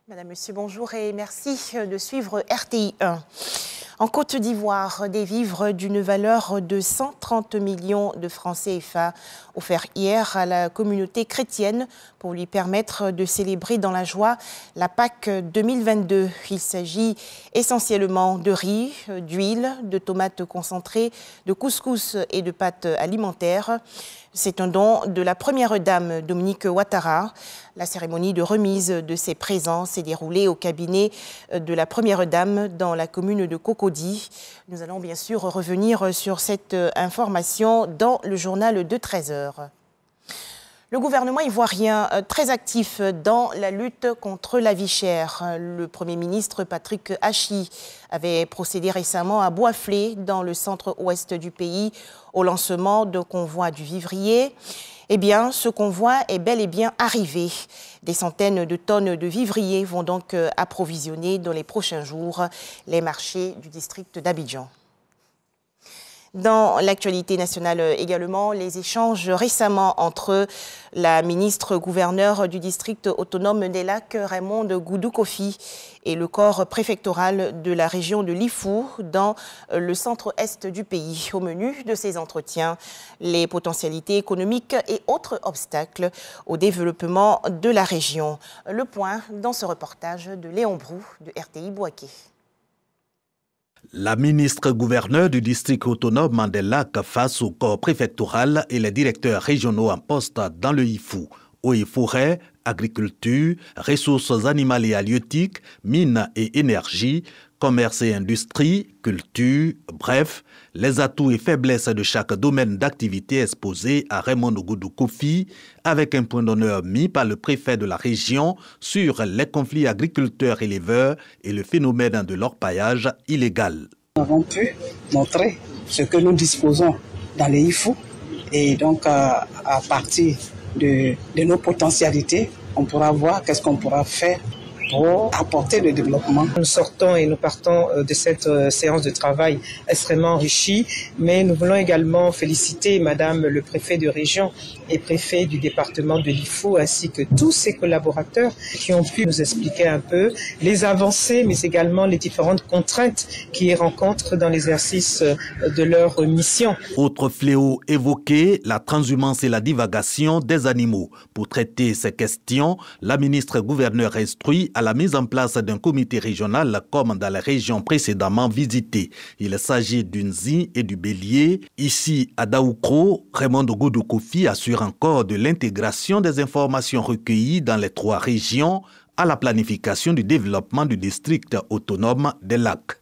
Madame, Monsieur, bonjour et merci de suivre RTI 1. En Côte d'Ivoire, des vivres d'une valeur de 130 millions de francs CFA offerts hier à la communauté chrétienne pour lui permettre de célébrer dans la joie la Pâque 2022. Il s'agit essentiellement de riz, d'huile, de tomates concentrées, de couscous et de pâtes alimentaires. C'est un don de la première dame Dominique Ouattara. La cérémonie de remise de ces présents s'est déroulée au cabinet de la première dame dans la commune de Cocody. Nous allons bien sûr revenir sur cette information dans le journal de 13 h. Le gouvernement ivoirien très actif dans la lutte contre la vie chère. Le Premier ministre Patrick Hachi avait procédé récemment à Boisflé, dans le centre-ouest du pays, au lancement d'un convoi du vivrier. Eh bien, ce convoi est bel et bien arrivé. Des centaines de tonnes de vivriers vont donc approvisionner dans les prochains jours les marchés du district d'Abidjan. Dans l'actualité nationale également, les échanges récemment entre la ministre-gouverneure du district autonome des Lacs, Raymond Goudou Kofi, et le corps préfectoral de la région de Lifou, dans le centre-est du pays. Au menu de ces entretiens, les potentialités économiques et autres obstacles au développement de la région. Le point dans ce reportage de Léon Brou de RTI Bouaké. La ministre-gouverneure du district autonome des Lacs face au corps préfectoral et les directeurs régionaux en poste dans le Lifou. Eau et forêt, agriculture, ressources animales et halieutiques, mines et énergie, commerce et industrie, culture, bref, les atouts et faiblesses de chaque domaine d'activité exposés à Raymond Goudou Kofi, avec un point d'honneur mis par le préfet de la région sur les conflits agriculteurs-éleveurs et le phénomène de l'orpaillage illégal. Nous avons pu montrer ce que nous disposons dans les Lifou et donc à partir de nos potentialités, on pourra voir qu'est-ce qu'on pourra faire pour apporter le développement. Nous sortons et nous partons de cette séance de travail extrêmement enrichie, mais nous voulons également féliciter Madame le préfet de région et préfet du département de Lifou, ainsi que tous ses collaborateurs qui ont pu nous expliquer un peu les avancées, mais également les différentes contraintes qu'ils rencontrent dans l'exercice de leur mission. Autre fléau évoqué, la transhumance et la divagation des animaux. Pour traiter ces questions, la ministre-gouverneure instruit à la mise en place d'un comité régional comme dans les régions précédemment visitées. Il s'agit d'une Zi et du Bélier. Ici, à Daoukro, Raymond Goudou Kofi assure encore de l'intégration des informations recueillies dans les 3 régions à la planification du développement du district autonome des Lacs.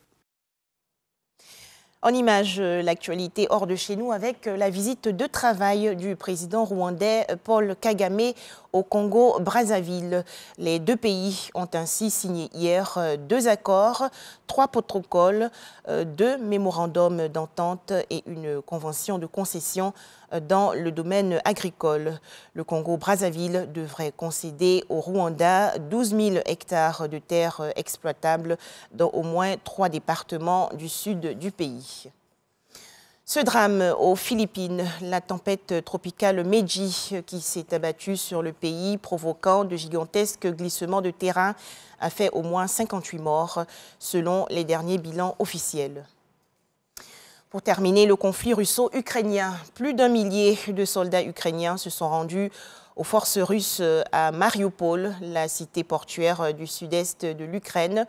En image, l'actualité hors de chez nous avec la visite de travail du président rwandais Paul Kagame au Congo-Brazzaville. Les 2 pays ont ainsi signé hier 2 accords, 3 protocoles, 2 mémorandums d'entente et une convention de concession dans le domaine agricole. Le Congo-Brazzaville devrait concéder au Rwanda 12 000 hectares de terres exploitables dans au moins 3 départements du sud du pays. Ce drame aux Philippines, la tempête tropicale Meiji qui s'est abattue sur le pays, provoquant de gigantesques glissements de terrain, a fait au moins 58 morts, selon les derniers bilans officiels. Pour terminer, le conflit russo-ukrainien. Plus d'1 millier de soldats ukrainiens se sont rendus aux forces russes à Mariupol, la cité portuaire du sud-est de l'Ukraine.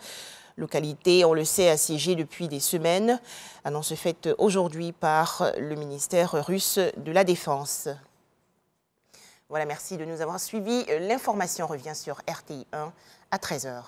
Localité, on le sait, assiégée depuis des semaines. Annonce faite aujourd'hui par le ministère russe de la Défense. Voilà, merci de nous avoir suivis. L'information revient sur RTI 1 à 13 h.